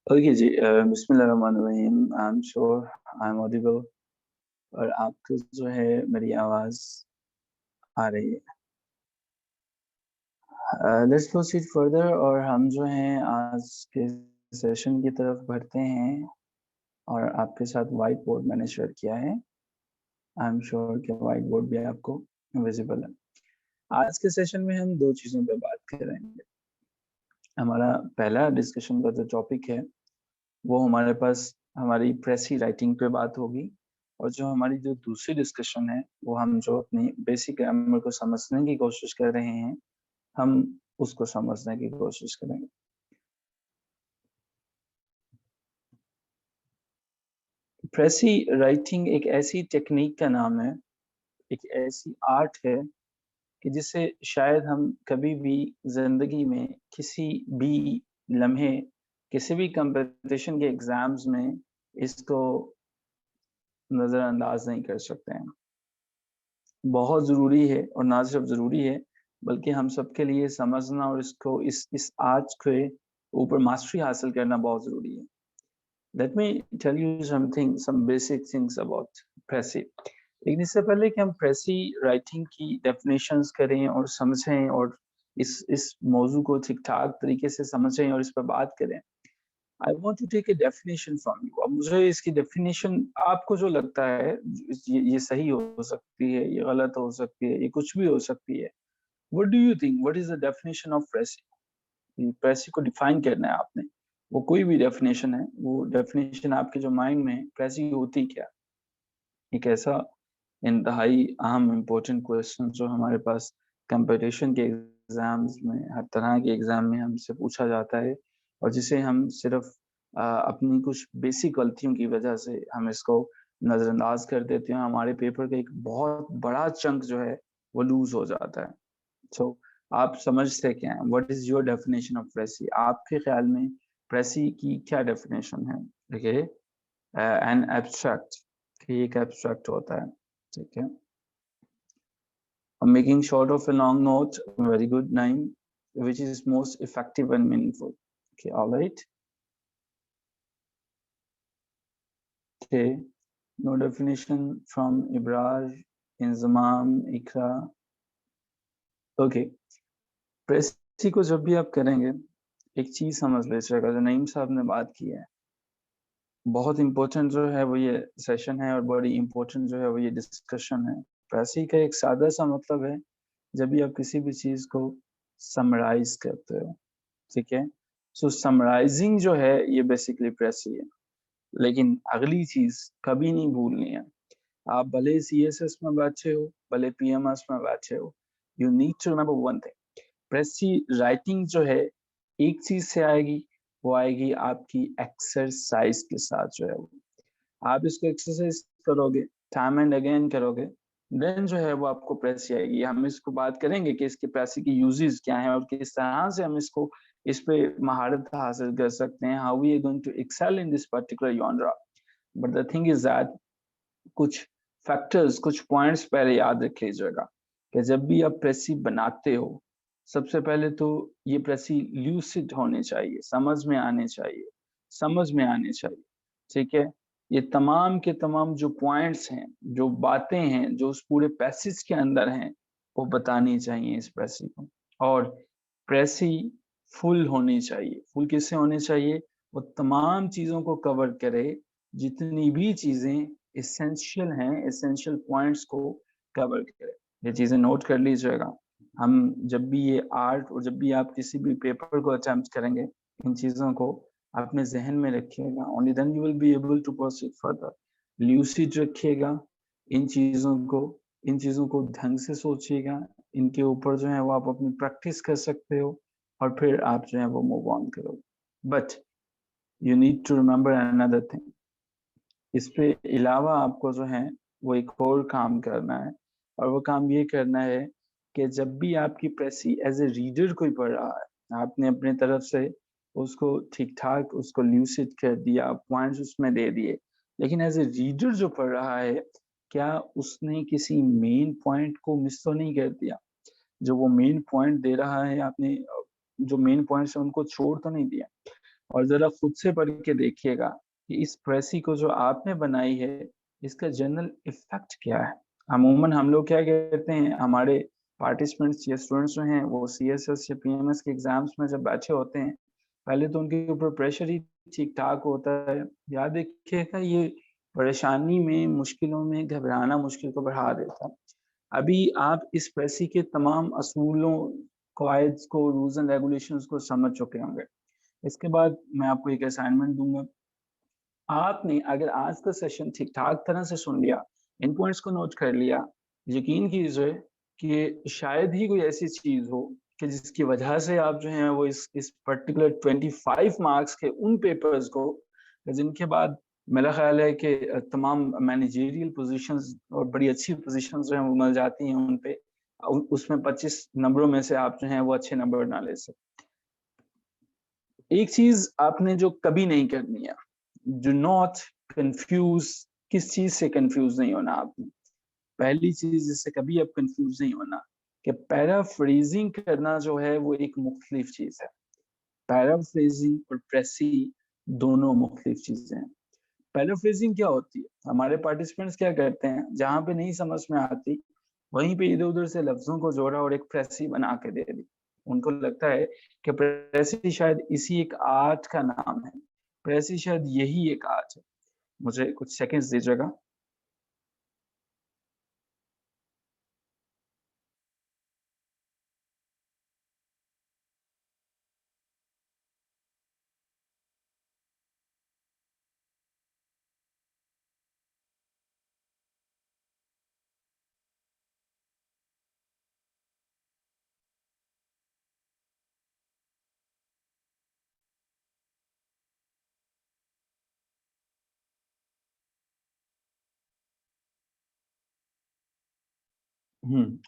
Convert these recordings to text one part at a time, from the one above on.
Okay जी। बिस्मिल्लाहिर्रहमानिर्रहीम। I am sure I am audible और आपको जो है मेरी आवाज़ आ रही है। लेट्स प्रोसीड फर्दर और हम जो हैं आज के सेशन की तरफ बढ़ते हैं और आपके साथ व्हाइट बोर्ड मैंने शेयर किया है। आई एम श्योर कि व्हाइट बोर्ड भी आपको विजिबल है। आज के सेशन में हम दो चीज़ों पे बात करेंगे। हमारा पहला डिस्कशन का जो टॉपिक है वो हमारे पास हमारी प्रेसी राइटिंग पे बात होगी और जो हमारी जो दूसरी डिस्कशन है वो हम जो अपनी बेसिक ग्रामर को समझने की कोशिश कर रहे हैं हम उसको समझने की कोशिश करेंगे। प्रेसी राइटिंग एक ऐसी टेक्निक का नाम है, एक ऐसी आर्ट है कि जिसे शायद हम कभी भी जिंदगी में किसी भी लम्हे किसी भी कंपटीशन के एग्जाम्स में इसको नजरअंदाज नहीं कर सकते हैं। बहुत ज़रूरी है और ना सिर्फ ज़रूरी है बल्कि हम सबके लिए समझना और इसको इस आर्ट के ऊपर मास्टरी हासिल करना बहुत ज़रूरी है। Let me tell you something some basic things about precis. लेकिन इससे पहले कि हम प्रेसी राइटिंग की डेफिनेशंस करें और समझें और इस मौजू को ठीक-ठाक तरीके से समझें और इस पर बात करें, I want to take a definition from you. अब मुझे इसकी डेफिनेशन आपको जो लगता है ये सही हो सकती है, ये गलत हो सकती है, ये कुछ भी हो सकती है। What do you think what is the definition of precis? Precis को डिफाइन करना है आपने। वो कोई भी डेफिनेशन है, वो डेफिनेशन आपके जो माइंड में है, प्रेसी होती क्या? एक ऐसा इंतहाई अहम इम्पोर्टेंट क्वेश्चन जो हमारे पास कंपटीशन के एग्जाम्स में हर तरह के एग्जाम में हमसे पूछा जाता है और जिसे हम सिर्फ अपनी कुछ बेसिक गलतियों की वजह से हम इसको नज़रअंदाज कर देते हैं। हमारे पेपर का एक बहुत बड़ा चंक जो है वो लूज हो जाता है। सो आप समझते क्या हैं? What is your definition of precis? आपके ख्याल में प्रेसी की क्या डेफिनेशन है? देखिए, एन एब्स्ट्रैक्ट, कि एक एब्स्ट्रैक्ट होता है, ठीक है? Making short of a long note, very good name, which is most effective and meaningful. Okay, all right. Okay, no definition from Ibraj, Inzamam, Ikra. Okay, प्रेसी को जब भी आप करेंगे एक चीज समझ लीजिएगा, जो नईम साहब ने बात की है, बहुत इंपॉर्टेंट जो है वो ये सेशन है और बड़ी इंपॉर्टेंट जो है वो ये डिस्कशन है। प्रेसी का एक सादा सा मतलब है जब भी आप किसी भी चीज को समराइज करते हो, ठीक है? सो समराइजिंग जो है ये बेसिकली प्रेसी है। लेकिन अगली चीज कभी नहीं भूलनी है, आप भले सीएसएस में बैठे हो, भले पीएमएस में बैठे हो, you need to remember one thing. Precis writing जो है एक चीज से आएगी, वो आएगी आपकी एक्सरसाइज के साथ जो है वो। आप इसको एक्सरसाइज करोगे, टाइम एंड अगेन करोगे, देन जो है वो आपको प्रेसी आएगी। हम इसको बात करेंगे कि इसके प्रेसी की यूजेस क्या है और किस तरह से हम इसको इस पे महारत हासिल कर सकते हैं, how we are going to excel in this particular genre. But the thing is that कुछ फैक्टर्स, कुछ पॉइंट्स पहले याद रख लीजिएगा कि जब भी आप प्रेसी बनाते हो, सबसे पहले तो ये प्रेसी ल्यूसिड होने चाहिए, समझ में आने चाहिए, समझ में आने चाहिए, ठीक है? ये तमाम के तमाम जो पॉइंट्स हैं, जो बातें हैं, जो उस पूरे पैसेज के अंदर हैं, वो बतानी चाहिए इस प्रेसी को। और प्रेसी फुल होनी चाहिए। फुल किससे होनी चाहिए? वो तमाम चीज़ों को कवर करे, जितनी भी चीज़ें एसेंशियल हैं, एसेंशियल पॉइंट्स को कवर करे। ये चीज़ें नोट कर लीजिएगा। हम जब भी ये आर्ट और जब भी आप किसी भी पेपर को अटेम्प्ट करेंगे, इन चीज़ों को अपने ज़हन में रखिएगा। Only then you will be able to proceed further. Lucid रखिएगा इन चीज़ों को ढंग से सोचिएगा। इनके ऊपर जो है वो आप अपनी प्रैक्टिस कर सकते हो और फिर आप जो है वो मूव ऑन करोगे। But you need to remember another thing. इस पे अलावा आपको जो है वो एक और काम करना है और वो काम ये करना है कि जब भी आपकी प्रेसी एज ए रीडर कोई पढ़ रहा है, आपने अपने तरफ से उसको ठीक-ठाक उसको ल्यूसिड कर दिया, पॉइंट्स उसमें दे दिए। लेकिन एज ए रीडर जो पढ़ रहा है, क्या उसने किसी मेन पॉइंट को मिस तो नहीं कर दिया? जो वो मेन पॉइंट दे रहा है आपने जो मेन पॉइंट्स है उनको छोड़ तो नहीं दिया? और जरा खुद से पढ़ के देखिएगा कि इस प्रेसी को जो आपने बनाई है, इसका जनरल इफेक्ट क्या है। अमूमन हम लोग क्या कहते हैं, हमारे पार्टिसिपेंट्स या स्टूडेंट्स जो हैं वो CSS या PMS के एग्जाम्स में जब बैठे होते हैं, पहले तो उनके ऊपर प्रेशर ही ठीक ठाक होता है। याद रखिएगा, ये परेशानी में, मुश्किलों में घबराना मुश्किल को बढ़ा देता है। अभी आप इस प्रेसी के तमाम असूलों, कवायद को, रूल्स एंड रेगुलेशंस को समझ चुके होंगे। इसके बाद मैं आपको एक असाइनमेंट दूंगा। आपने अगर आज का सेशन ठीक ठाक तरह से सुन लिया, इन पॉइंट्स को नोट कर लिया, यकीन कीजिए कि शायद ही कोई ऐसी चीज हो कि जिसकी वजह से आप जो हैं वो इस पर्टिकुलर 25 मार्क्स के उन पेपर्स को, जिनके बाद मेरा ख्याल है कि तमाम मैनेजरियल पोजीशंस और बड़ी अच्छी पोजीशंस जो हैं वो मिल जाती हैं उन पे, उसमें 25 नंबरों में से आप जो हैं वो अच्छे नंबर ना ले सकते। एक चीज आपने जो कभी नहीं करनी है, डू नॉट कंफ्यूज। किस चीज से कंफ्यूज नहीं होना आपने? पहली चीज जिससे कभी आप कंफ्यूज नहीं होना कि पैराफ्रेजिंग करना जो है वो एक मुख्तलिफ चीज है। पैराफ्रेजिंग और प्रेसी दोनों मुख्तलिफ चीजें हैं। पैराफ्रेजिंग क्या होती है? हमारे पार्टिसिपेंट्स क्या करते हैं, जहां पे नहीं समझ में आती वहीं पे इधर उधर से लफ्जों को जोड़ा और एक प्रेसी बना के दे दी। उनको लगता है कि प्रेसी शायद इसी एक आर्ट का नाम है, प्रेसी शायद यही एक आर्ट है। मुझे कुछ सेकंड्स दीजिएगा।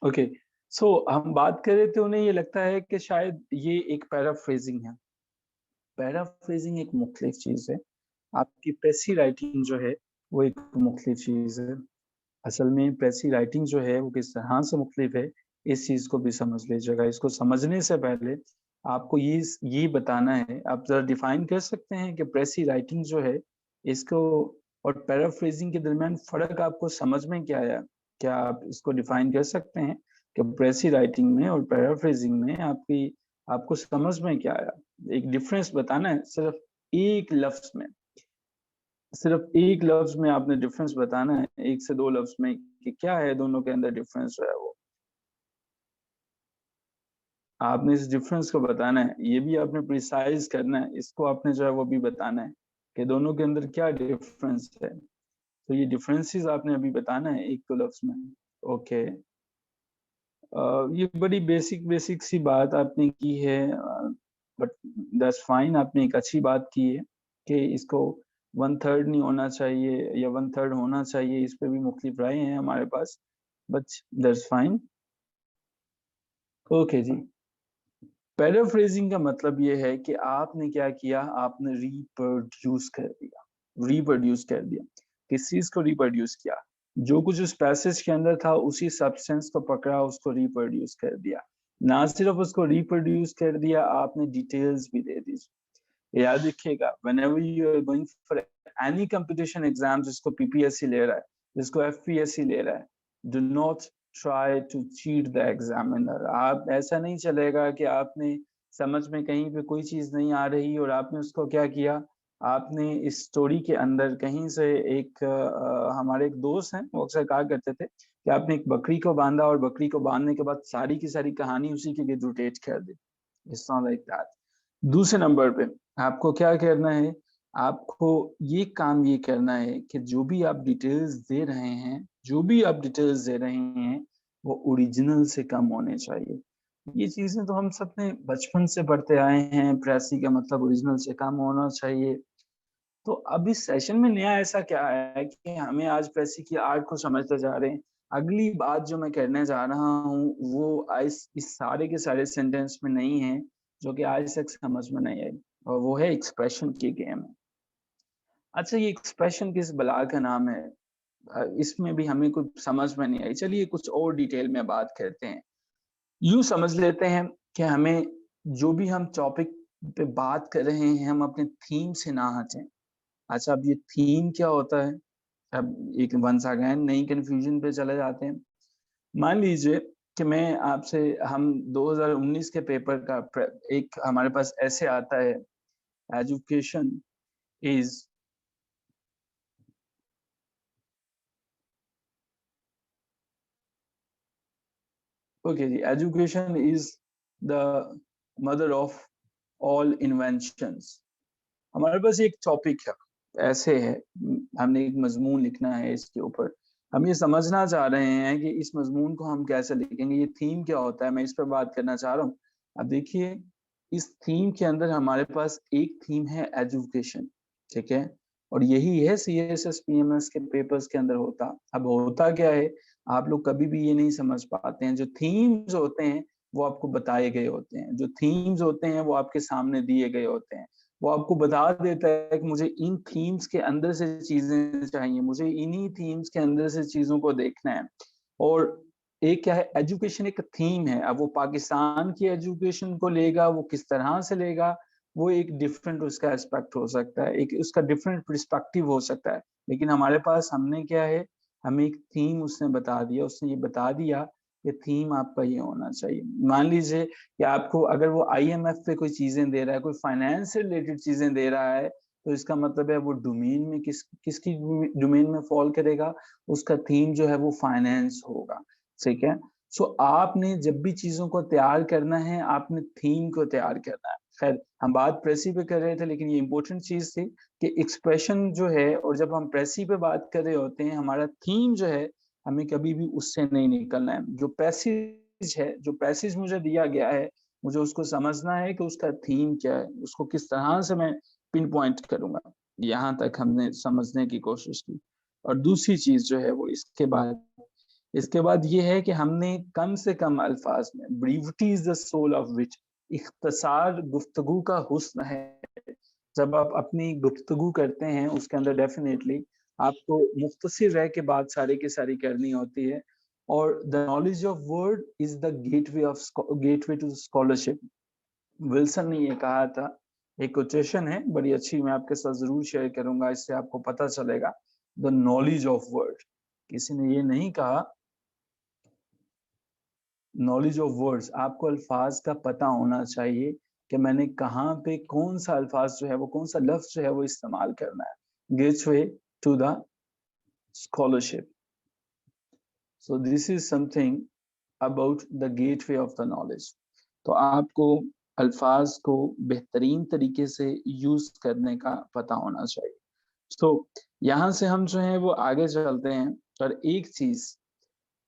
ओके। सो हम बात कर रहे थे, उन्हें ये लगता है कि शायद ये एक पैराफ्रेजिंग है। पैराफ्रेजिंग एक मुख्तलिफ चीज है। आपकी प्रेसी राइटिंग जो है वो एक मुख्तलिफ चीज है। असल में प्रेसी राइटिंग जो है वो किस तरह से मुख्तलिफ है, इस चीज को भी समझ लीजिएगा। इसको समझने से पहले आपको ये बताना है, आप जरा डिफाइन कर सकते हैं कि प्रेसी राइटिंग जो है इसको और पैराफ्रेजिंग के दरमियान फर्क आपको समझ में क्या आया? क्या आप इसको डिफाइन कर सकते हैं कि प्रेसी राइटिंग में और पैराफ्रेजिंग में आपको समझ में क्या आया? एक डिफरेंस बताना है, एक लफ्ज में सिर्फ एक लफ्ज में आपने डिफरेंस बताना है, एक से दो लफ्ज में, कि क्या है दोनों के अंदर डिफरेंस जो है वो आपने इस डिफरेंस को बताना है। ये भी आपने प्रिसाइज करना है, इसको आपने जो है वो भी बताना है कि दोनों के अंदर क्या डिफरेंस है। तो ये डिफरेंसेस आपने अभी बताना है एक दो लफ्ज में। ओके। ये बड़ी बेसिक बेसिक सी बात आपने की है, बट दैट्स फाइन। आपने एक अच्छी बात की है कि इसको 1/3 नहीं होना चाहिए या 1/3 होना चाहिए, इस पे भी मुख्तलिफ राय हैं हमारे पास, बट दैट्स फाइन। ओके जी। पैराफ्रेजिंग का मतलब ये है कि आपने क्या किया, आपने रिप्रोड्यूस कर दिया। रिप्रोड्यूस कर दिया, किस चीज को रिप्रोड्यूस किया? जो कुछ उस पैसेज के अंदर था उसी सब्सटेंस को पकड़ा, उसको रिप्रोड्यूस कर दिया। ना सिर्फ उसको रिप्रोड्यूस कर दिया, आपने डिटेल्स भी दे दी। याद रखिएगा, whenever you are going for any competition exam, जिसको PPSC ले रहा है, जिसको FPSC ले रहा है, do not try to cheat the examiner। आप ऐसा नहीं चलेगा कि आपने समझ में कहीं पे कोई चीज नहीं आ रही और आपने उसको क्या किया, आपने इस स्टोरी के अंदर कहीं से एक हमारे एक दोस्त हैं, वो अक्सर कहा करते थे कि आपने एक बकरी को बांधा और बकरी को बांधने के बाद सारी की सारी कहानी उसी के लिए रोटेट कर दी। It's not like that. दूसरे नंबर पे आपको क्या करना है, आपको ये करना है कि जो भी आप डिटेल्स दे रहे हैं, जो भी आप डिटेल्स दे रहे हैं, वो ओरिजिनल से कम होने चाहिए। ये चीजें तो हम सब ने बचपन से पढ़ते आए हैं, प्रेसी का मतलब ओरिजिनल से कम होना चाहिए। तो अब इस सेशन में नया ऐसा क्या है कि हमें आज प्रेसी की आर्ट को समझते जा रहे हैं। अगली बात जो मैं करने जा रहा हूँ वो इस सारे के सारे सेंटेंस में नहीं है, जो कि आज तक समझ में नहीं आई, और वो है एक्सप्रेशन की गेम। अच्छा, ये एक्सप्रेशन किस बला का नाम है? इसमें भी हमें कुछ समझ में नहीं आई। चलिए कुछ और डिटेल में बात करते हैं। यूं समझ लेते हैं कि हमें जो भी हम टॉपिक पे बात कर रहे हैं, हम अपने थीम से ना हटें। अच्छा, अब ये थीम क्या होता है? अब एक वंस अगेन नई कन्फ्यूजन पे चले जाते हैं। मान लीजिए कि मैं आपसे हम 2019 के पेपर का एक हमारे पास ऐसे आता है, एजुकेशन इज ओके जी, education is the mother of all inventions. हमारे पास एक टॉपिक है, ऐसे है, हमने एक मजमून लिखना है इसके ऊपर। हम ये समझना चाह रहे हैं कि इस मजमून को हम कैसे लिखेंगे, ये थीम क्या होता है, मैं इस पर बात करना चाह रहा हूँ। अब देखिए, इस थीम के अंदर हमारे पास एक थीम है एजुकेशन, ठीक है, और यही है CSS PMS के पेपर्स के अंदर होता। अब होता क्या है, आप लोग कभी भी ये नहीं समझ पाते हैं, जो थीम्स होते हैं वो आपको बताए गए होते हैं, जो थीम्स होते हैं वो आपके सामने दिए गए होते हैं, वो आपको बता देता है कि मुझे इन थीम्स के अंदर से चीजें चाहिए, मुझे इन्हीं थीम्स के अंदर से चीजों को देखना है। और एक क्या है, एजुकेशन एक थीम है। अब वो पाकिस्तान की एजुकेशन को लेगा, वो किस तरह से लेगा, वो एक डिफरेंट उसका एस्पेक्ट हो सकता है, एक उसका डिफरेंट पर्सपेक्टिव हो सकता है। लेकिन हमारे पास हमने क्या है, हमें एक थीम उसने बता दिया, उसने ये बता दिया कि थीम आपका ये होना चाहिए। मान लीजिए कि आपको अगर वो IMF पे कोई चीजें दे रहा है, कोई फाइनेंस से रिलेटेड चीजें दे रहा है, तो इसका मतलब है वो डोमेन में किसकी डोमेन में फॉल करेगा, उसका थीम जो है वो फाइनेंस होगा, ठीक है। सो आपने जब भी चीजों को तैयार करना है, आपने थीम को तैयार करना है। खैर, हम बात प्रेसी पे कर रहे थे, लेकिन ये इंपॉर्टेंट चीज थी कि एक्सप्रेशन जो है, और जब हम प्रेसी पे बात कर रहे होते हैं, हमारा थीम जो है, हमें कभी भी उससे नहीं निकलना है। जो पैसेज है, जो पैसेज मुझे दिया गया है, मुझे उसको समझना है कि उसका थीम क्या है, उसको किस तरह से मैं पिन पॉइंट करूंगा। यहाँ तक हमने समझने की कोशिश की। और दूसरी चीज जो है वो इसके बाद ये है कि हमने कम से कम अल्फाज में, brevity is the soul of wit, इख्तसार गुफ्तगू का हुस्न है। जब आप अपनी गुफ्तगू करते हैं, उसके अंदर डेफिनेटली आपको मुख्तसर रह के बात सारी की सारी करनी होती है। और the knowledge of word is the gateway to scholarship. Wilson ने ये कहा था, एक कोटेशन है बड़ी अच्छी, मैं आपके साथ जरूर शेयर करूंगा, इससे आपको पता चलेगा। द नॉलेज ऑफ वर्ड, किसी ने ये नहीं कहा, नॉलेज ऑफ वर्ड्स, आपको अल्फाज का पता होना चाहिए कि मैंने कहाँ पे कौन सा अल्फाज जो है वो, कौन सा लफ्ज जो है वो इस्तेमाल करना है। Gateway to the scholarship, so this is something about the gateway of the knowledge. तो आपको अल्फाज को बेहतरीन तरीके से यूज करने का पता होना चाहिए। तो यहाँ से हम जो है वो आगे चलते हैं। और एक चीज,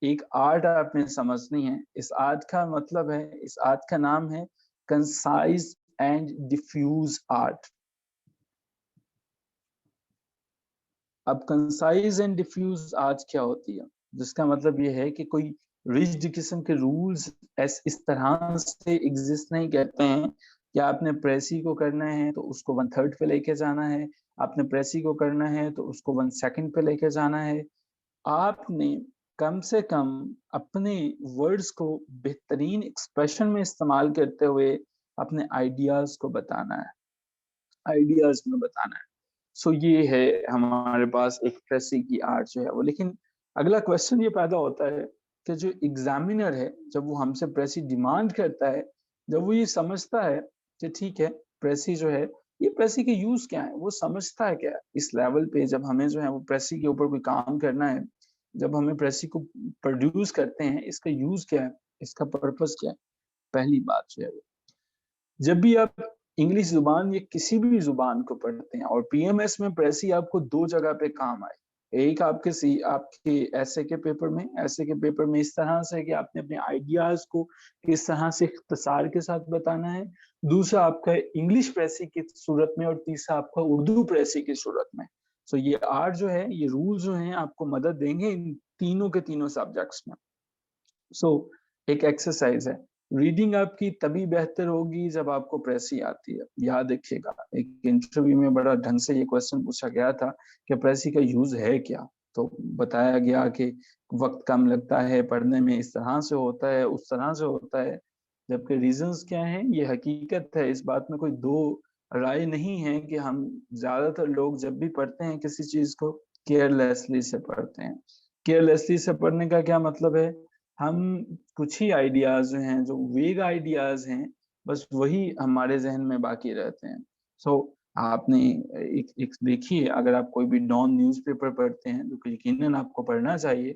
एक आर्ट आपने समझनी है। इस आर्ट का मतलब है, इस आर्ट का नाम है कंसाइज एंड डिफ्यूज आर्ट। अब कंसाइज एंड डिफ्यूज आर्ट क्या होती है, जिसका मतलब ये है कि कोई रिज्ड किस्म के रूल्स इस तरह से एग्जिस्ट नहीं करते हैं कि आपने प्रेसी को करना है तो उसको 1/3 पे लेके जाना है, आपने प्रेसी को करना है तो उसको 1 सेकंड पे लेके जाना है। आपने कम से कम अपने वर्ड्स को बेहतरीन एक्सप्रेशन में इस्तेमाल करते हुए अपने आइडियाज को बताना है, आइडियाज में बताना है। सो ये है हमारे पास एक प्रेसी की आर्ट जो है वो। लेकिन अगला क्वेश्चन ये पैदा होता है कि जो एग्जामिनर है, जब वो हमसे प्रेसी डिमांड करता है, जब वो ये समझता है कि ठीक है, प्रेसी जो है, ये प्रेसी के यूज क्या है, वो समझता है क्या इस लेवल पे, जब हमें जो है वो प्रेसी के ऊपर कोई काम करना है, जब हमें प्रेसी को प्रोड्यूस करते हैं, इसका यूज क्या है, इसका पर्पस क्या है। पहली बात जो है, जब भी आप इंग्लिश जुबान या किसी भी जुबान को पढ़ते हैं, और PMS में प्रेसी आपको 2 जगह पे काम आए। एक आपके ऐसे के पेपर में, ऐसे के पेपर में इस तरह से कि आपने अपने आइडियाज को किस तरह से इख्तिसार के साथ बताना है। दूसरा आपका इंग्लिश प्रेसी की सूरत में, और तीसरा आपका उर्दू प्रेसी की सूरत में। सो ये आर्ट जो है, ये रूल जो हैं, आपको मदद देंगे इन तीनों के तीनों सब्जेक्ट्स में। सो एक एक्सरसाइज है, रीडिंग आपकी तभी बेहतर होगी जब आपको प्रेसी आती है। याद रखिएगा, एक इंटरव्यू में बड़ा ढंग से ये क्वेश्चन पूछा गया था कि प्रेसी का यूज है क्या। तो बताया गया कि वक्त कम लगता है पढ़ने में, इस तरह से होता है, उस तरह से होता है। जबकि रीजंस क्या हैं, ये हकीकत है, इस बात में कोई दो राय नहीं है कि हम ज्यादातर लोग जब भी पढ़ते हैं किसी चीज को केयरलेसली से पढ़ते हैं। केयरलेसली से पढ़ने का क्या मतलब है, हम कुछ ही आइडियाज हैं जो वेग आइडियाज हैं, बस वही हमारे जहन में बाकी रहते हैं। सो आपने एक देखिए, अगर आप कोई भी डॉन न्यूज़पेपर पढ़ते हैं, जो कि यकीनन आपको पढ़ना चाहिए,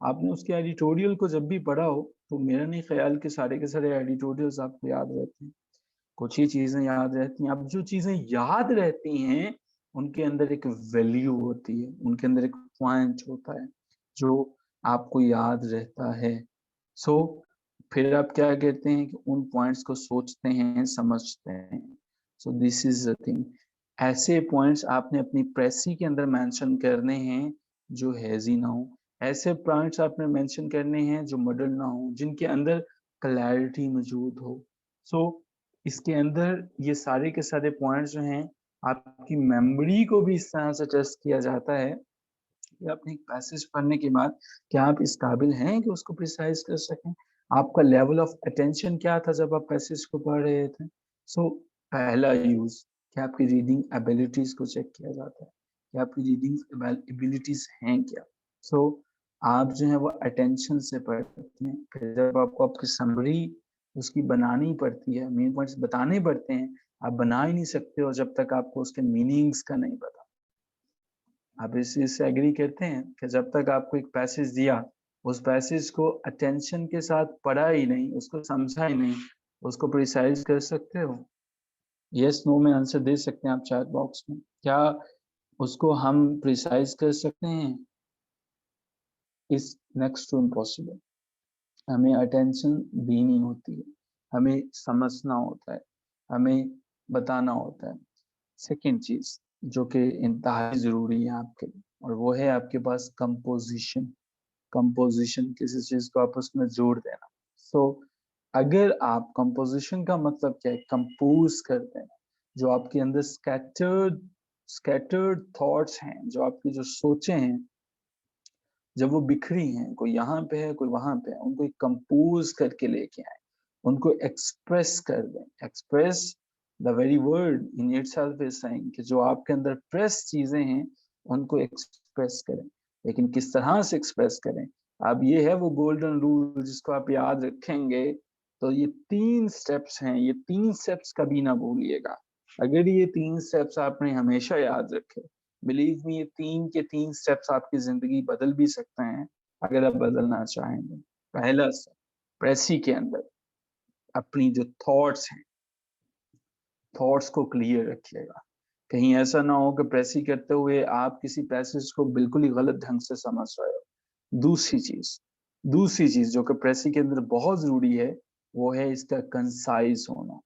आपने उसके एडिटोरियल को जब भी पढ़ा हो तो मेरा नहीं ख्याल कि सारे के सारे एडिटोरियल्स आपको याद रहते हैं, कुछ ही चीजें याद रहती हैं। अब जो चीजें याद रहती हैं उनके अंदर एक वैल्यू होती है, उनके अंदर एक पॉइंट होता है जो आपको याद रहता है। सो फिर आप क्या कहते हैं कि उन पॉइंट्स को सोचते हैं, समझते हैं। सो दिस इज द थिंग। ऐसे पॉइंट्स आपने अपनी प्रेसी के अंदर मेंशन करने हैं जो हैजी ना हो, ऐसे पॉइंट्स आपने मेंशन करने हैं जो मडल ना हो, जिनके अंदर क्लैरिटी मौजूद हो। सो इसके अंदर ये सारे के सारे पॉइंट्स जो हैं, आपकी मेमोरी को भी इस तरह से टेस्ट किया जाता है कि आपने एक पैसेज पढ़ने के बाद क्या आप इस काबिल हैं कि उसको प्रिसाइज कर सकें, आपका लेवल ऑफ अटेंशन क्या था जब आप पैसेज को पढ़ रहे थे। सो पहला यूज, क्या आपकी रीडिंग एबिलिटीज को चेक किया जाता है, क्या आपकी रीडिंग एबिलिटीज हैं क्या। सो आप जो है वो अटेंशन से पढ़ते हैं, फिर जब आपको आपकी समरी उसकी बनानी पड़ती है, मेन पॉइंट्स बताने पड़ते हैं, आप बना ही नहीं सकते हो जब तक आपको उसके मीनिंग्स का नहीं पता। आप इस चीज से एग्री करते हैं कि जब तक आपको एक पैसेज दिया, उस पैसेज को अटेंशन के साथ पढ़ा ही नहीं, उसको समझा ही नहीं, उसको प्रिसाइज कर सकते हो? यस नो में आंसर दे सकते हैं आप चैट बॉक्स में। क्या उसको हम प्रिसाइज कर सकते हैं? Is next to impossible. हमें अटेंशन देनी होती है, हमें समझना होता है, हमें बताना होता है। सेकेंड चीज जो कि इंतहाई जरूरी है आपके लिए, और वो है आपके पास कंपोजिशन। कंपोजिशन, किसी चीज को आपस में जोड़ देना। सो अगर आप कंपोजिशन का मतलब क्या है, कंपोज कर देना, जो आपके अंदर स्कैटर्ड थॉट्स हैं, जो आपकी जो सोचें हैं, जब वो बिखरी हैं, कोई यहाँ पे है कोई वहां पे है, उनको एक कंपोज करके लेके आए, उनको एक्सप्रेस कर दें। Express, the very word in itself is saying कि जो आपके अंदर प्रेस चीजें हैं उनको एक्सप्रेस करें। लेकिन किस तरह से एक्सप्रेस करें, अब ये है वो गोल्डन रूल जिसको आप याद रखेंगे। तो ये 3 स्टेप्स हैं, ये 3 स्टेप्स कभी ना भूलिएगा। अगर ये 3 स्टेप्स आपने हमेशा याद रखे, बिलीव मी, ये 3 के 3 स्टेप्स आपकी जिंदगी बदल भी सकते हैं अगर आप बदलना चाहेंगे। पहला स्टेप, प्रेसी के अंदर अपनी जो थॉट्स हैं, थॉट्स को क्लियर रखिएगा। कहीं ऐसा ना हो कि प्रेसी करते हुए आप किसी पैसेज को बिल्कुल ही गलत ढंग से समझ रहे हो। दूसरी चीज जो कि प्रेसी के अंदर बहुत जरूरी है, वो है इसका कंसाइज होना।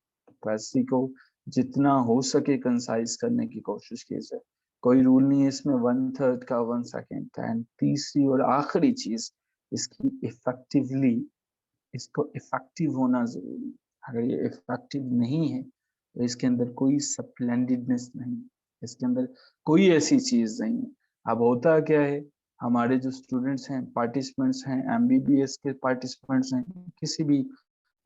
प्रेसी को जितना हो सके कंसाइज करने की कोशिश कीजिए। कोई रूल नहीं है इसमें 1/3 का, 1 सेकेंड का। एंड तीसरी और आखिरी चीज, इसकी इसको इफेक्टिव होना जरूरी है। अगर ये इफेक्टिव नहीं है तो इसके अंदर कोई स्प्लेंडिडनेस नहीं, इसके अंदर कोई ऐसी चीज नहीं है। अब होता क्या है, हमारे जो स्टूडेंट्स हैं, पार्टिसिपेंट्स हैं, एमबीबीएस के पार्टिसिपेंट्स हैं, किसी भी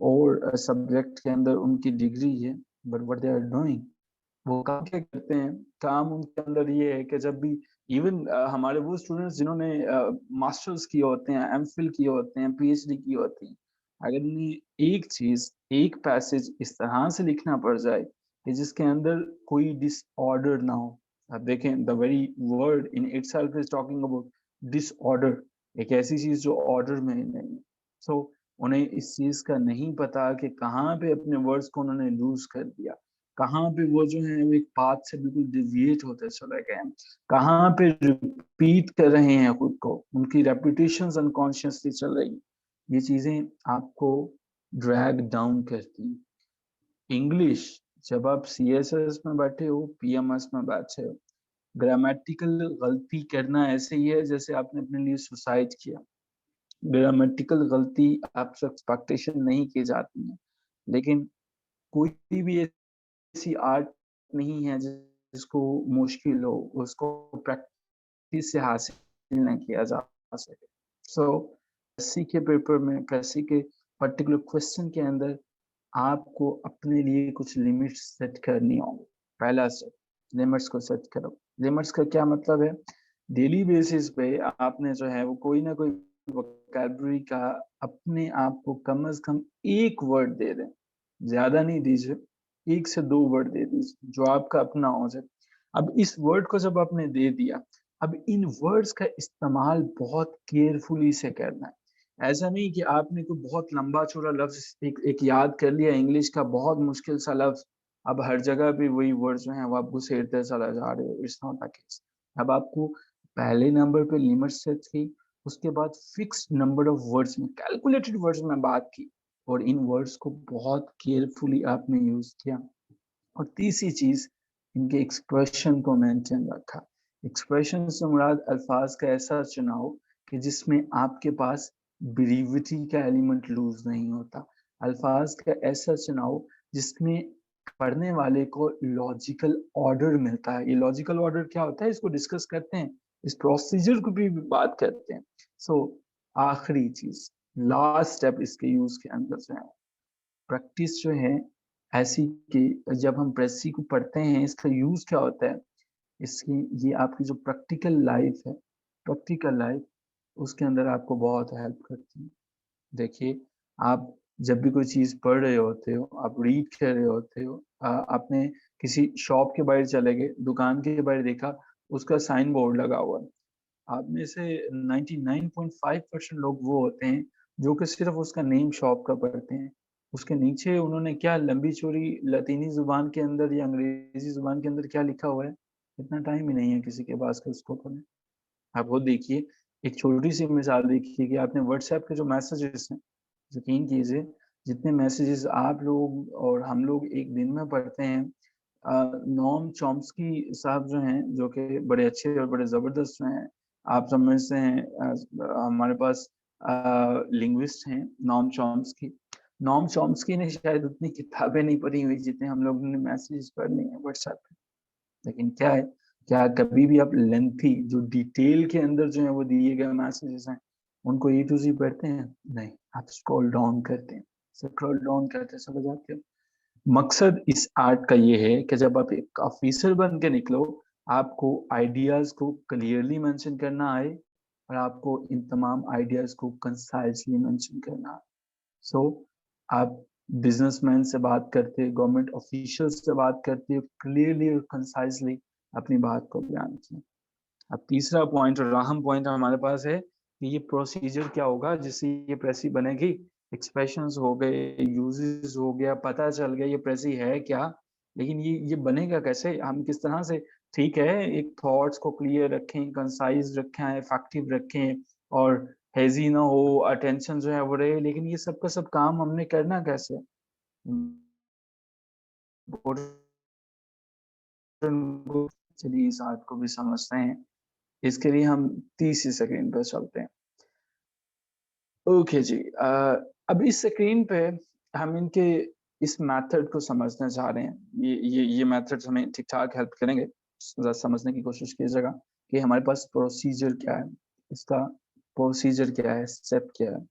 और सब्जेक्ट के अंदर उनकी डिग्री है, but what they are doing, वो काम क्या करते हैं, काम उनके अंदर ये है कि जब भी इवन हमारे वो स्टूडेंट्स जिन्होंने मास्टर्स किए होते हैं, एमफिल किए होते हैं, पीएचडी की होती है, अगर उन्हें एक चीज, एक पैसेज इस तरह से लिखना पड़ जाए कि जिसके अंदर कोई डिसऑर्डर ना हो। आप देखें, the very word in itself is talking about disorder, एक ऐसी चीज जो ऑर्डर में नहीं है। सो उन्हें इस चीज का नहीं पता कि कहाँ पे अपने वर्ड्स को उन्होंने लूज कर दिया, कहाँ पे वो जो है वो एक पाथ से बिल्कुल डिविएट होते चले गए हैं, कहाँ पे रिपीट कर रहे हैं खुद को, उनकी रेपिटेशंस अनकॉन्शियसली चल रही हैं। ये चीजें आपको ड्रैग डाउन करती हैं। इंग्लिश, जब आप सीएसएस में बैठे हो, पीएमएस में बैठे हो, ग्रामेटिकल गलती करना ऐसे ही है जैसे आपने अपने लिए सुसाइड किया। ग्रामेटिकल गलती आपसे एक्सपेक्टेशन नहीं की जाती है, लेकिन कोई भी ऐसी आर्ट नहीं है जिसको मुश्किल हो उसको प्रैक्टिस से हासिल न किया जा सके। सो प्रेसी के पेपर में, प्रेसी के पर्टिकुलर क्वेश्चन के अंदर आपको अपने लिए कुछ लिमिट्स सेट करनी होंगी। पहला स्टेप, लिमिट्स को सेट करो। लिमिट्स का क्या मतलब है? डेली बेसिस पे आपने जो है वो कोई ना कोई वोकैबुलरी का अपने आप को कम से कम एक वर्ड दे दें, ज्यादा नहीं दीजिए, 1 से 2 वर्ड दे दीजिए जो आपका अपना हो जाए। अब इस वर्ड को जब आपने दे दिया, अब इन वर्ड्स का इस्तेमाल बहुत केयरफुली से करना है। ऐसा नहीं कि आपने कोई बहुत लंबा चौड़ा लफ्ज एक याद कर लिया, इंग्लिश का बहुत मुश्किल सा लफ्ज, अब हर जगह पे वही वर्ड जो है वो आप घुसेड़ते चला जा रहे हो। It's not the case. अब आपको पहले नंबर पे लिमिट सेट की, उसके बाद फिक्स नंबर ऑफ वर्ड्स में, कैलकुलेटेड वर्ड्स में बात की, और इन वर्ड्स को बहुत केयरफुली आपने यूज किया। और तीसरी चीज, इनके एक्सप्रेशन को मेंटेन रखा। एक्सप्रेशन से मुराद अल्फाज का ऐसा चुनाव कि जिसमें आपके पास ब्रीविटी का एलिमेंट लूज नहीं होता। अल्फाज का ऐसा चुनाव जिसमें पढ़ने वाले को लॉजिकल ऑर्डर मिलता है। ये लॉजिकल ऑर्डर क्या होता है, इसको डिस्कस करते हैं, इस प्रोसीजर को भी बात करते हैं। सो आखिरी चीज, लास्ट स्टेप इसके यूज के अंदर जो है, प्रैक्टिस जो है ऐसी कि जब हम प्रेसी को पढ़ते हैं, इसका यूज क्या होता है, इसकी ये आपकी जो प्रैक्टिकल लाइफ है, प्रैक्टिकल लाइफ, उसके अंदर आपको बहुत हेल्प करती है। देखिए, आप जब भी कोई चीज पढ़ रहे होते हो, आप रीड कर रहे होते हो, आपने किसी शॉप के बाहर चले गए, दुकान के बाहर देखा, उसका साइन बोर्ड लगा हुआ है। आप में से 99.5% लोग वो होते हैं जो कि सिर्फ उसका नेम शॉप का पढ़ते हैं। उसके नीचे उन्होंने क्या लंबी चौड़ी लतीनी जुबान के अंदर या अंग्रेजी जुबान के अंदर क्या लिखा हुआ है, इतना टाइम ही नहीं है किसी के पास कि उसको पढ़े। आप वो देखिए, एक छोटी सी मिसाल देखिए कि आपने व्हाट्सएप के जो मैसेजेस हैं, यकीन कीजिए जितने मैसेजेस आप लोग और हम लोग एक दिन में पढ़ते हैं, नोम चॉम्स्की साहब जो हैं, जो कि बड़े अच्छे और बड़े ज़बरदस्त जो हैं, आप समझते हैं, हमारे पास लिंग्विस्ट हैं नोम चॉम्स्की। नोम चॉम्स्की ने शायद उतनी किताबें नहीं पढ़ी हुई जितने हम लोगों ने मैसेजेस पढ़ लिए हैं व्हाट्सएप पे। लेकिन क्या है, क्या कभी भी आप लेंथी जो डिटेल के अंदर जो है वो दिए गए मैसेजेस हैं, उनको ए टू जी पढ़ते हैं? नहीं, आप स्क्रॉल डाउन करते हैं, स्क्रॉल डाउन करते चले जाते हो। मकसद इस आर्ट का ये है कि जब आप एक ऑफिसर बन के निकलो, आपको आइडियाज को क्लियरली मेंशन करना आए, और आपको इन तमाम आइडियाज को कंसाइजली मेंशन करना आए। सो आप बिजनेसमैन से बात करते, गवर्नमेंट ऑफिशियल्स से बात करते हो, क्लियरली और कंसाइजली अपनी बात को बयान किया। अब तीसरा पॉइंट और अहम पॉइंट हमारे पास है कि ये प्रोसीजर क्या होगा जिससे ये प्रेसी बनेगी। एक्सप्रेशंस हो गए, यूजेस हो गया, पता चल गया ये प्रेसी है क्या, लेकिन ये बनेगा कैसे, हम किस तरह से? ठीक है, एक थॉट्स को क्लियर रखें, कंसाइज रखें, इफेक्टिव रखें, और हेजी ना हो, अटेंशन जो है वो रहे, लेकिन ये सब का सब काम हमने करना कैसे? चलिए इस आर्ट को भी समझते हैं। इसके लिए हम तीसरी स्क्रीन पर चलते हैं। ओके जी, अब इस स्क्रीन पे हम इनके इस मेथड को समझना चाह रहे हैं। ये मेथड्स हमें ठीक ठाक हेल्प करेंगे। जरा समझने की कोशिश कीजिएगा कि हमारे पास प्रोसीजर क्या है, इसका प्रोसीजर क्या है, स्टेप क्या है।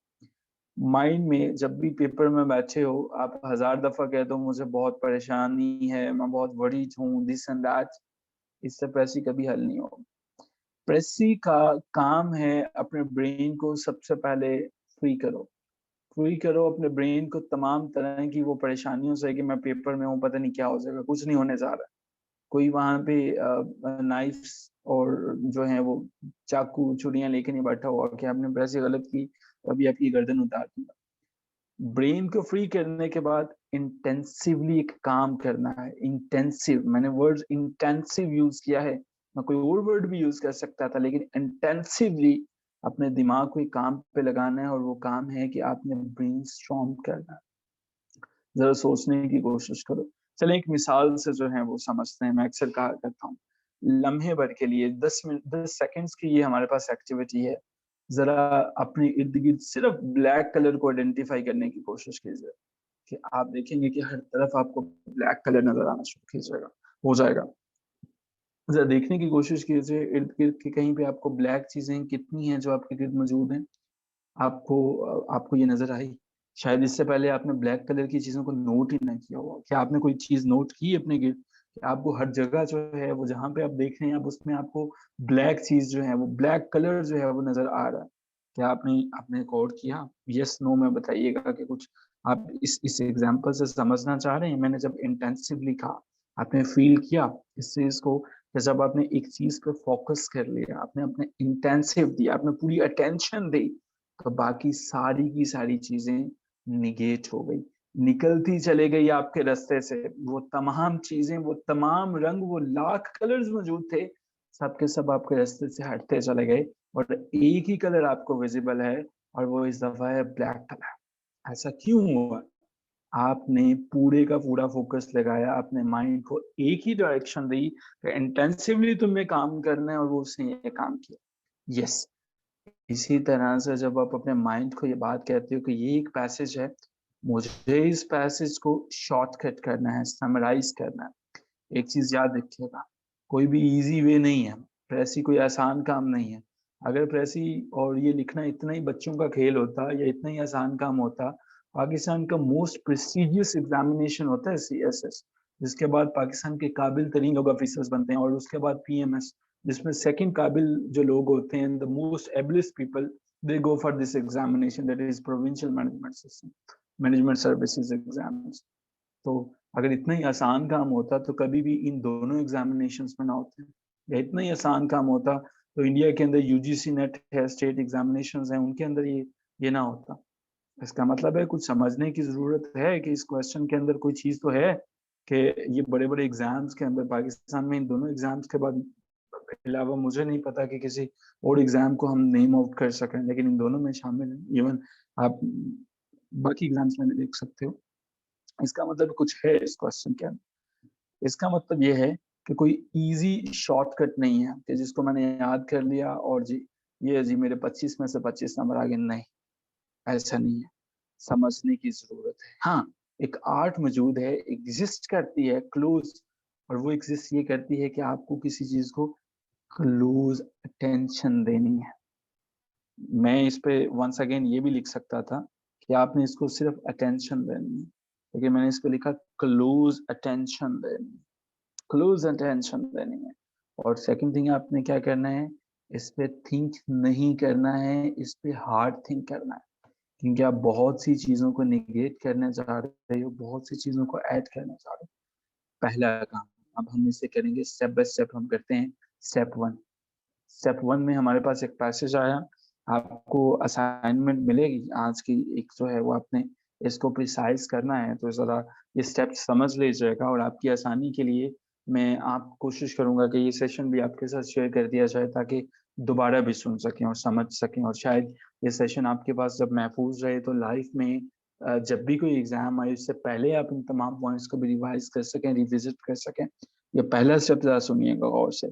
माइंड में जब भी पेपर में बैठे हो, आप 1000 दफा कह दो मुझे बहुत परेशानी है, मैं बहुत वरीड हूँ, दिस एंड दैट, इससे प्रेसी कभी हल नहीं होगा। प्रेसी का काम है अपने ब्रेन को सबसे पहले फ्री करो, फ्री करो अपने ब्रेन को तमाम तरह की वो परेशानियों से कि मैं पेपर में हूँ, पता नहीं क्या हो जाएगा, कुछ नहीं होने जा रहा है। कोई वहां पे नाइफ्स और जो है वो चाकू छुरियां लेके नहीं बैठा हुआ कि आपने प्रेसी गलत की तो अभी आपकी गर्दन उतार दूंगा। ब्रेन को फ्री करने के बाद इंटेंसिवली एक काम करना है। इंटेंसिव, मैंने वर्ड इंटेंसिव यूज किया है, मैं कोई और वर्ड भी यूज कर सकता था, लेकिन इंटेंसिवली अपने दिमाग को एक काम पे लगाना है, और वो काम है कि आपने ब्रेन स्ट्रॉन्ग करना है। जरा सोचने की कोशिश करो। चले एक मिसाल से जो है वो समझते हैं। मैं अक्सर कहा करता हूँ, लम्हे भर के लिए 10 सेकंड्स की ये हमारे पास एक्टिविटी है। जरा अपने इर्द गिर्द सिर्फ ब्लैक कलर को आइडेंटिफाई करने की कोशिश कीजिए, कि आप देखेंगे कि हर तरफ आपको ब्लैक कलर नजर आना शुरू कीजिएगा, हो जाएगा। जरा देखने की कोशिश कीजिए इर्द गिर्द कि कहीं पे आपको ब्लैक चीजें कितनी हैं जो आपके गिर्द मौजूद हैं। आपको आपको ये नजर आई? शायद इससे पहले आपने ब्लैक कलर की चीजों को नोट ही ना किया होगा। क्या आपने कोई चीज नोट की अपने गिर, आपको हर जगह जो है वो जहाँ पे आप देख रहे हैं, आप उसमें आपको ब्लैक चीज जो है वो ब्लैक कलर जो है वो नजर आ रहा है। क्या आपने आपने गौर किया? यस नो में बताइएगा कि कुछ आप इस एग्जाम्पल से समझना चाह रहे हैं। मैंने जब इंटेंसिवली कहा, आपने फील किया इस चीज को कि जब आपने एक चीज पे फोकस कर लिया, आपने अपने इंटेंसिव दिया, आपने पूरी अटेंशन दी, तो बाकी सारी की सारी चीजें निगेट हो गई, निकलती चले गई आपके रास्ते से। वो तमाम चीजें, वो तमाम रंग, वो लाख कलर्स मौजूद थे, सबके सब आपके रास्ते से हटते चले गए और एक ही कलर आपको विजिबल है, और वो इस दफा है ब्लैक कलर। ऐसा क्यों हुआ? आपने पूरे का पूरा फोकस लगाया, अपने माइंड को एक ही डायरेक्शन दी, इंटेंसिवली तुम्हें काम करना है, और वो उसने ये काम किया। यस, इसी तरह से जब आप अपने माइंड को ये बात कहते हो कि ये एक पैसेज है, मुझे इस पैसेज को शॉर्टकट करना है, समराइज करना है। एक चीज याद रखिएगा, कोई भी इजी वे नहीं है, प्रेसी कोई आसान काम नहीं है। अगर प्रेसी और ये लिखना इतना ही बच्चों का खेल होता या इतना ही आसान काम होता, पाकिस्तान का मोस्ट प्रेस्टिजियस एग्जामिनेशन होता है सीएसएस, जिसके बाद पाकिस्तान के काबिल तरीन लोग ऑफिसर्स बनते हैं, और उसके बाद पीएमएस, जिसमें सेकंड काबिल जो लोग होते हैं, the most ablest people, they go for this examination, that is provincial management system, management services exams. तो अगर इतना ही आसान काम होता तो कभी भी इन दोनों एग्जामिनेशंस में ना होते, या इतना ही आसान काम होता तो इंडिया के अंदर यूजीसी नेट है, स्टेट एग्जामिनेशंस हैं, उनके अंदर ये ना होता। इसका मतलब है कुछ समझने की जरूरत है कि इस क्वेश्चन के अंदर कोई चीज तो है, कि ये बड़े बड़े एग्जाम्स के अंदर पाकिस्तान में इन दोनों एग्जाम्स के बाद अलावा मुझे नहीं पता कि किसी और एग्जाम को हम नेम आउट कर सकें, लेकिन इन दोनों में शामिल है। इवन आप बाकी एग्जाम्स में भी देख सकते हो। इसका मतलब कुछ है इस क्वेश्चन के अंदर। इसका मतलब ये है कि कोई इजी शॉर्टकट नहीं है कि जिसको मैंने याद कर लिया और जी ये जी मेरे 25 में से 25 नंबर आ गए। नहीं, ऐसा नहीं है। समझने की जरूरत है। हाँ, एक आर्ट मौजूद है, एग्जिस्ट करती है क्लोज, और वो एग्जिस्ट ये करती है कि आपको किसी चीज को क्लोज अटेंशन देनी है। मैं इस पे वंस अगेन ये भी लिख सकता था कि आपने इसको सिर्फ अटेंशन देनी है, लेकिन मैंने इस पे लिखा क्लोज अटेंशन देनी है, क्लोज अटेंशन देनी है। और सेकंड थिंग आपने क्या करना है, इस पे थिंक नहीं करना है, इस पे हार्ड थिंक करना है, क्योंकि आप बहुत सी चीजों को निगेट करने जा रहे हो, बहुत सी चीजों को ऐड करने जा रहे हो। पहला काम, अब हम इसे करेंगे स्टेप बाय स्टेप। हम करते हैं स्टेप वन। स्टेप वन में हमारे पास एक पैसेज आया, आपको असाइनमेंट मिलेगी आज की एक जो है वो आपने इसको प्रिसाइज करना है, तो जरा ये स्टेप समझ लीजिएगा। और आपकी आसानी के लिए मैं आप कोशिश करूंगा कि ये सेशन भी आपके साथ शेयर कर दिया जाए, ताकि दोबारा भी सुन सकें और समझ सकें, और शायद ये सेशन आपके पास जब महफूज रहे तो लाइफ में जब भी कोई एग्जाम आए उससे पहले आप इन तमाम पॉइंट्स को भी रिवाइज कर सकें, रिविजिट कर सकें। ये पहला स्टेप जरा सुनिएगा गौर से।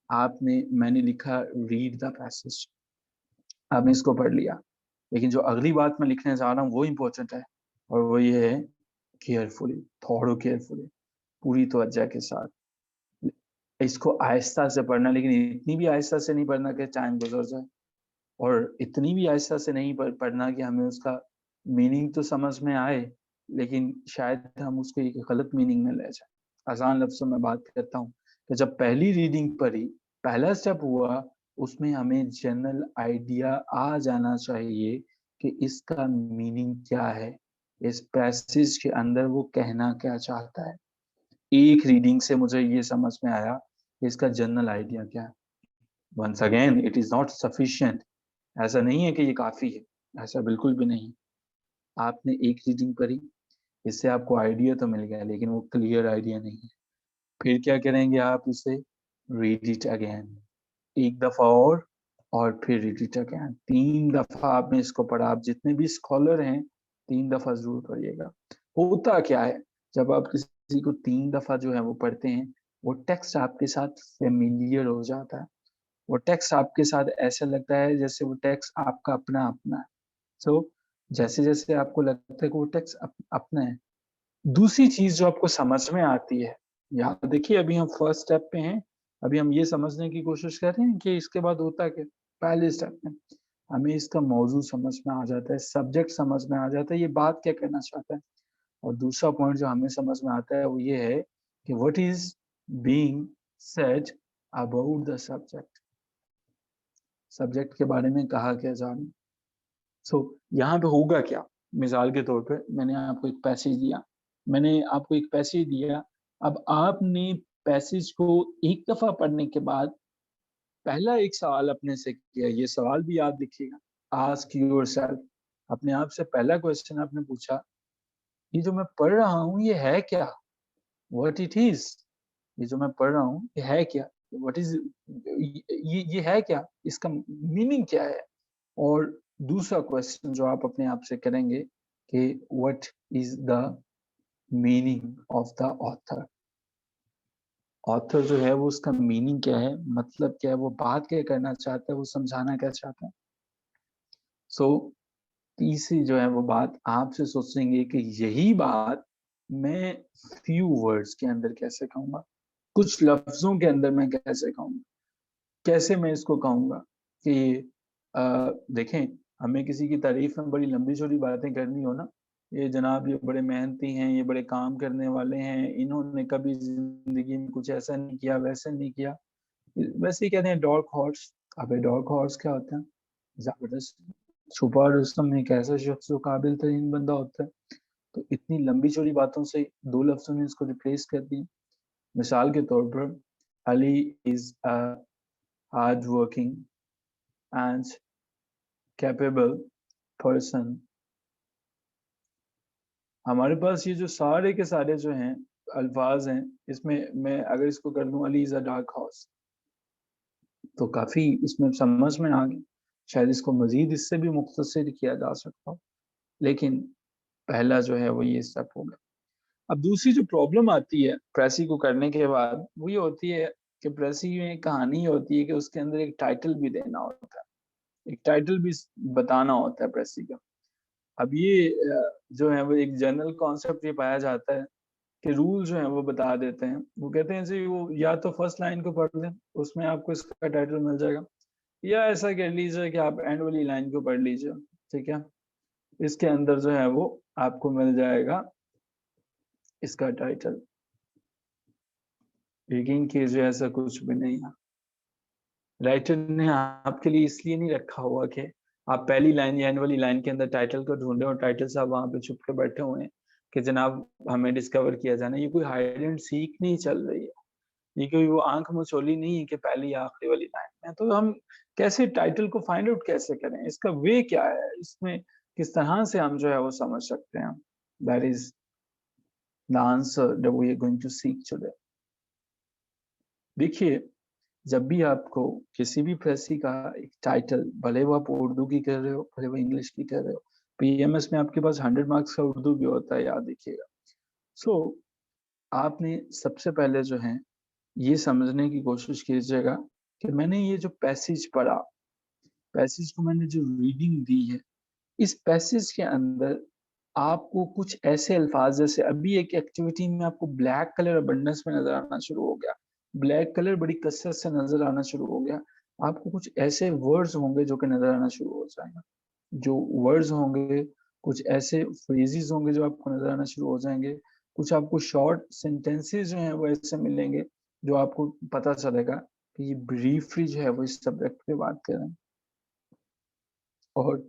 आपने मैंने लिखा रीड द पैसेज, आपने इसको पढ़ लिया, लेकिन जो अगली बात मैं लिखने जा रहा हूँ वो इम्पोर्टेंट है, और वो ये है केयरफुली, थोड़ो केयरफुली, पूरी तवज्जो के साथ। इसको आहिस्ता से पढ़ना, लेकिन इतनी भी आहिस्ता से नहीं पढ़ना कि टाइम गुजर जाए, और इतनी भी आहिस्ता से नहीं पढ़ना कि हमें उसका मीनिंग तो समझ में आए, लेकिन शायद हम उसको एक गलत मीनिंग में ले जाए। आसान लफ्जों में बात करता हूँ कि जब पहली रीडिंग पढ़ी, पहला स्टेप हुआ, उसमें हमें जनरल आइडिया आ जाना चाहिए कि इसका मीनिंग क्या है, इस पैसेज के अंदर वो कहना क्या चाहता है। एक रीडिंग से मुझे ये समझ में आया कि इसका जनरल आइडिया क्या है। Once again it is not sufficient, ऐसा नहीं है कि ये काफी है, ऐसा बिल्कुल भी नहीं। आपने एक रीडिंग पढ़ी, इससे आपको आइडिया तो मिल गया, लेकिन वो क्लियर आइडिया नहीं है। फिर क्या करेंगे आप इसे, रीड इट अगेन, एक दफा और फिर रीड इट अगेन। 3 दफा आपने इसको पढ़ा। आप जितने भी स्कॉलर हैं 3 दफा जरूर पढ़िएगा। होता क्या है, जब आप किसी को 3 दफा जो है वो पढ़ते हैं, वो टेक्स्ट आपके साथ फेमिलियर हो जाता है। वो टेक्स्ट आपके साथ ऐसा लगता है जैसे वो टेक्स्ट आपका अपना अपना है। सो जैसे जैसे आपको लगता है कि वो टेक्स्ट अपना है, दूसरी चीज जो आपको समझ में आती है, यहाँ देखिए अभी हम फर्स्ट स्टेप पे हैं, अभी हम ये समझने की कोशिश कर रहे हैं कि इसके बाद होता क्या। पहले स्टेप में हमें इसका मौजू समझ में आ जाता है, सब्जेक्ट समझ में आ जाता है, ये बात क्या कहना चाहता है। और दूसरा पॉइंट जो हमें समझ में आता है वो ये है कि what is being said about the subject, subject के बारे में कहा क्या जा रहा है। सो यहाँ पे होगा क्या, मिसाल के तौर पे मैंने आपको एक पैसेज दिया, अब आपने पैसेज को एक दफा पढ़ने के बाद पहला एक सवाल अपने से किया, ये सवाल भी याद रखिएगा, आस्क योरसेल्फ, अपने आप से पहला क्वेश्चन आपने पूछा, ये जो मैं पढ़ रहा हूँ ये है क्या, व्हाट इट इज, ये जो मैं पढ़ रहा हूँ ये है क्या, व्हाट इज, ये है क्या, इसका मीनिंग क्या है। और दूसरा क्वेश्चन जो आप अपने आप से करेंगे कि what is the meaning of the author, author जो है वो उसका मीनिंग क्या है, मतलब क्या है, वो बात क्या करना चाहता है, वो समझाना क्या चाहता है। सो तीसरी जो है वो बात आपसे सोचेंगे कि यही बात मैं फ्यू वर्ड्स के अंदर कैसे कहूंगा, कुछ लफ्जों के अंदर मैं कैसे कहूंगा, कैसे मैं इसको कहूंगा कि देखें, हमें किसी की तारीफ में बड़ी लंबी चौड़ी बातें करनी हो ना, ये जनाब ये बड़े मेहनती हैं, ये बड़े काम करने वाले हैं, इन्होंने कभी जिंदगी में कुछ ऐसा नहीं किया, वैसे नहीं किया, वैसे ही कहते हैं डार्क हॉर्स। अबे डार्क हॉर्स क्या होता है, जबरदस्त छुपा रुस्तम एक ऐसा शख्स जो काबिल तरीन बंदा होता है। तो इतनी लंबी चौड़ी बातों से दो लफ्जों में इसको रिप्लेस कर दिया। मिसाल के तौर पर Ali is a hard working and capable person. हमारे पास ये जो सारे के सारे जो हैं अल्फाज हैं, इसमें मैं अगर इसको कर दूं Ali is a dark horse, तो काफी इसमें समझ में आ गया। शायद इसको मजीद इससे भी मुख्तसर किया जा सकता हो, लेकिन पहला जो है वो ये स्टेप हो गया। अब दूसरी जो प्रॉब्लम आती है प्रेसी को करने के बाद वो ये होती है कि प्रेसी में कहानी होती है कि उसके अंदर एक टाइटल भी देना होता है, एक टाइटल भी बताना होता है प्रेसी का। अब ये जो है वो एक जनरल कॉन्सेप्ट ये पाया जाता है कि रूल जो है वो बता देते हैं, वो कहते हैं जी वो या तो फर्स्ट लाइन को पढ़ लें, उसमें आपको इसका टाइटल मिल जाएगा, या ऐसा कह लीजिए कि आप एंड वाली लाइन को पढ़ लीजिए, ठीक है, इसके अंदर जो है वो आपको मिल जाएगा इसका टाइटल। लेकिन कि जो ऐसा कुछ भी नहीं है, राइटर ने आपके लिए इसलिए नहीं रखा हुआ कि आप पहली लाइन या एंड वाली लाइन के अंदर टाइटल को ढूंढे और टाइटल साहब वहां पे छुप के बैठे हुए हैं कि जनाब हमें डिस्कवर किया जाना। ये कोई हाइड एंड सीक नहीं चल रही है, ये कोई वो आंख मचोली नहीं है कि पहली या आखिरी वाली लाइन में। तो हम कैसे टाइटल को फाइंड आउट कैसे करें, इसका वे क्या है, इसमें किस तरह से हम जो है वो समझ सकते हैं, that is the answer that we are going to seek today. देखिए, जब भी आपको किसी भी प्रेसी का एक टाइटल, भले वो आप उर्दू की कर रहे हो, भले वो इंग्लिश की कर रहे हो, पीएमएस में आपके पास 100 मार्क्स का उर्दू भी होता है, याद रखिएगा। सो आपने सबसे पहले जो है ये समझने की कोशिश कीजिएगा कि मैंने ये जो पैसेज पढ़ा, पैसेज को मैंने जो रीडिंग दी है, इस पैसेज के अंदर आपको कुछ ऐसे अल्फाज, जैसे अभी एक एक्टिविटी में आपको ब्लैक कलर अबंडेंस में नजर आना शुरू हो गया, ब्लैक कलर बड़ी कसरत से नजर आना शुरू हो गया, आपको कुछ ऐसे वर्ड्स होंगे जो कि नजर आना शुरू हो जाएंगे, जो वर्ड्स होंगे, कुछ ऐसे फ्रेजेस होंगे जो आपको नजर आना शुरू हो जाएंगे, कुछ आपको शॉर्ट सेंटेंसेस जो हैं वो ऐसे मिलेंगे जो आपको पता चलेगा कि ये ब्रीफली जो है वो इस सब्जेक्ट पे बात कर रहे हैं। और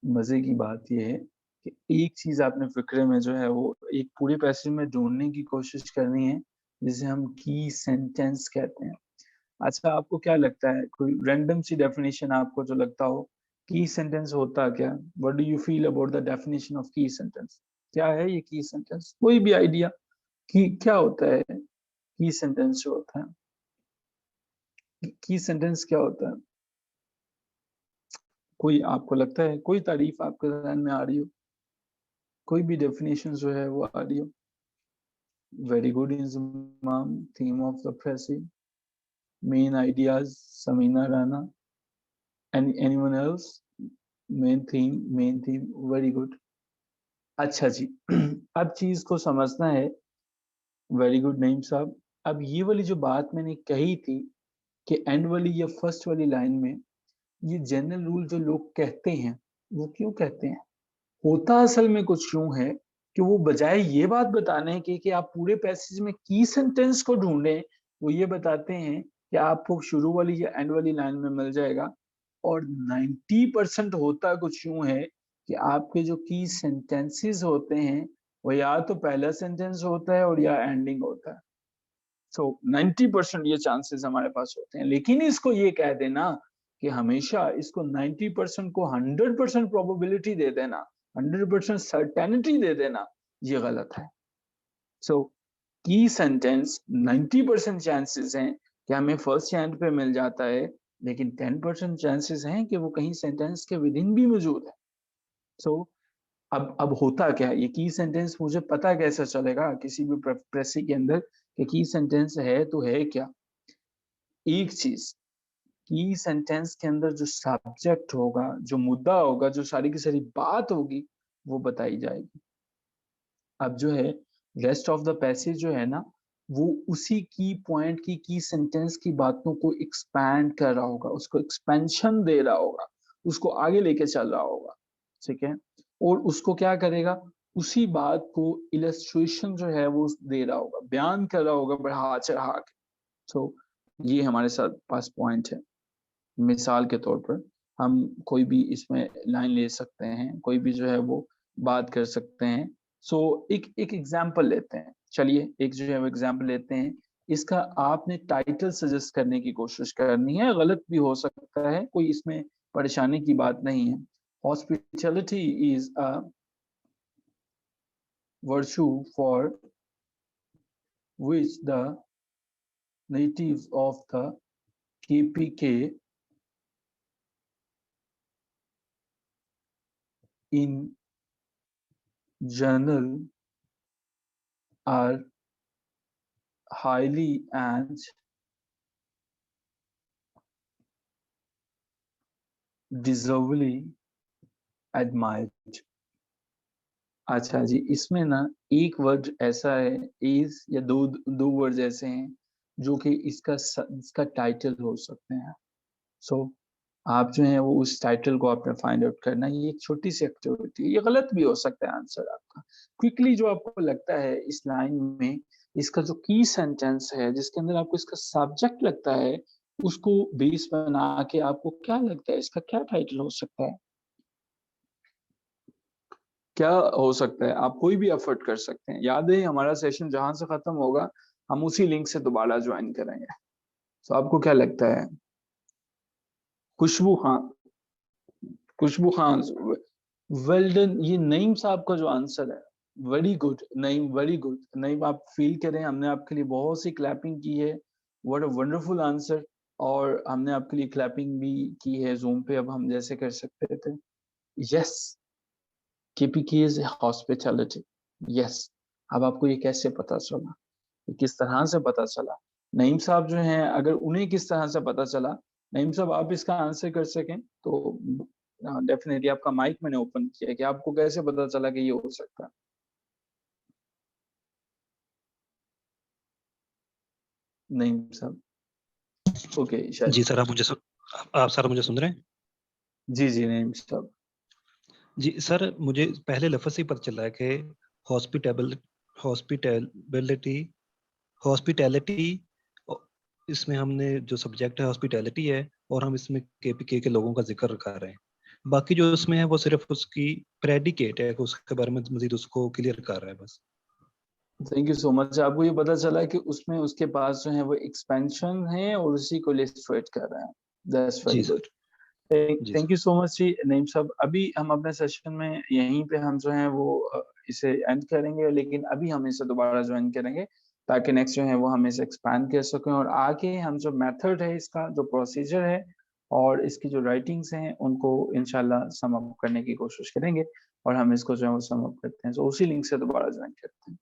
मजे की बात यह है कि एक चीज आपने फिक्रे में जो है वो एक पूरे पैसेज में ढूंढने की कोशिश करनी है, जिसे हम की सेंटेंस कहते हैं। अच्छा, आपको क्या लगता है, कोई रैंडम सी डेफिनेशन आपको जो लगता हो, की सेंटेंस होता क्या, what do you feel about the definition of की सेंटेंस, क्या है ये की सेंटेंस, कोई भी आइडिया कि क्या होता है की सेंटेंस जो होता है, की सेंटेंस क्या होता है, कोई आपको लगता है, कोई तारीफ आपके ध्यान में आ रही हो, कोई भी डेफिनेशन जो है वो आ रही हो। Very good Inzamam, theme of the precis, main ideas Sameena Rana, anyone else, main theme, very good. अच्छा जी, अब चीज को समझना है, वेरी गुड नईम साहब। अब ये वाली जो बात मैंने कही थी कि एंड वाली या फर्स्ट वाली लाइन में ये जनरल रूल जो लोग कहते हैं वो क्यों कहते हैं? होता असल में कुछ यूं है कि वो बजाय ये बात बताने की कि आप पूरे पैसेज में की सेंटेंस को ढूंढें, वो ये बताते हैं कि आपको शुरू वाली या एंड वाली लाइन में मिल जाएगा। और 90% होता कुछ यूं है कि आपके जो की सेंटेंसेस होते हैं वो या तो पहला सेंटेंस होता है और या एंडिंग होता है। सो 90% ये चांसेस हमारे पास होते हैं, लेकिन इसको ये कह देना कि हमेशा इसको 90% को 100% प्रोबेबिलिटी दे देना, 100% सर्टेनिटी दे देना, ये गलत है। सो की सेंटेंस 90% चांसेस हैं कि हमें फर्स्ट या एंड पे मिल जाता है, लेकिन 10% चांसेस हैं कि वो कहीं सेंटेंस के विद इन भी मौजूद है। सो अब होता क्या है, ये की सेंटेंस मुझे पता कैसे चलेगा किसी भी प्रेसी के अंदर कि की सेंटेंस है तो है क्या? एक चीज, की सेंटेंस के अंदर जो सब्जेक्ट होगा, जो मुद्दा होगा, जो सारी की सारी बात होगी, वो बताई जाएगी। अब जो है रेस्ट ऑफ द पैसेज जो है ना, वो उसी की पॉइंट की सेंटेंस की बातों को एक्सपैंड कर रहा होगा, उसको एक्सपेंशन दे रहा होगा, उसको आगे लेके चल रहा होगा, ठीक है? और उसको क्या करेगा, उसी बात को इलस्ट्रेशन जो है वो दे रहा होगा, बयान कर रहा होगा बढ़ा चढ़ा के। तो ये हमारे साथ पास पॉइंट है। मिसाल के तौर पर हम कोई भी इसमें लाइन ले सकते हैं, कोई भी जो है वो बात कर सकते हैं। सो एक एक एग्ज़ाम्पल लेते हैं। चलिए एक जो है वो एग्ज़ाम्पल लेते हैं। इसका आपने टाइटल सजेस्ट करने की कोशिश करनी है, गलत भी हो सकता है, कोई इसमें परेशानी की बात नहीं है। Hospitality is a virtue for which the natives of the KPK in general are highly and deservedly admired। अच्छा जी, इसमें ना एक वर्ड ऐसा है, इज या दो वर्ड्स ऐसे हैं जो कि इसका टाइटल हो सकते हैं। सो आप जो है वो उस टाइटल को आपने फाइंड आउट करना है। ये एक छोटी सी एक्टिविटी है, ये गलत भी हो सकता है आंसर आपका। क्विकली जो आपको लगता है इस लाइन में, इसका जो की सेंटेंस है जिसके अंदर आपको इसका सब्जेक्ट लगता है, उसको बेस बना के आपको क्या लगता है इसका क्या टाइटल हो सकता है? क्या हो सकता है? आप कोई भी एफर्ट कर सकते हैं। याद है हमारा सेशन जहाँ से खत्म होगा, हम उसी लिंक से दोबारा ज्वाइन करेंगे। तो आपको क्या लगता है? खुशबू खान, खुशबू खान, वेल डन। ये नईम साहब का जो आंसर है, very good Naeem, very good Naeem. आप फील करें, हमने आपके लिए बहुत सी क्लैपिंग की है। What a wonderful answer. और हमने आपके लिए क्लैपिंग भी की है जूम पे, अब हम जैसे कर सकते थे। Yes, KPK is hospitality. Yes. अब आपको ये कैसे पता चला, ये किस तरह से पता चला? नईम साहब जो हैं, अगर उन्हें किस तरह से पता चला, नईम साहब आप इसका आंसर कर सकें तो डेफिनेटली आपका माइक मैंने ओपन किया कि आपको कैसे पता चला कि ये हो सकता है? नईम साहब, ओके जी शायद। सर, आप सर मुझे सुन रहे हैं? जी, जी, नईम साहब। जी सर, मुझे पहले लफ्ज़ से ही पता चला है कि हॉस्पिटेबल हॉस्पिटेबिलिटी हॉस्पिटैलिटी अ, इसमें हमने जो सब्जेक्ट है हॉस्पिटैलिटी है और हम इसमें केपीके के लोगों का ज़िक्र कर रहे हैं। बाकी जो उसमें है वो सिर्फ़ उसकी प्रेडिकेट है कि उसके बारे में मज़ीद उसको क्लियर कर रहा है बस। Thank you so much. आपको ये पता चला कि उसमें उसके पास जो है वो एक्सपेंशन है और उसी को इलस्ट्रेट कर रहा है। दैट्स जी वेरी गुड। सर। जी thank sir. You so much जी नईम साहब। अभी हम अपने सेशन में यहीं पे हम जो है वो इसे एंड करेंगे, लेकिन अभी हम इसे दोबारा ज्वाइन करेंगे ताकि नेक्स्ट जो है वो हम इसे एक्सपैंड कर सकें और आगे हम जो मेथड है इसका, जो प्रोसीजर है और इसकी जो राइटिंग्स हैं उनको इंशाल्लाह सम अप करने की कोशिश करेंगे और हम इसको जो है वो सम अप करते हैं। तो उसी लिंक से दोबारा ज्वाइन करते हैं।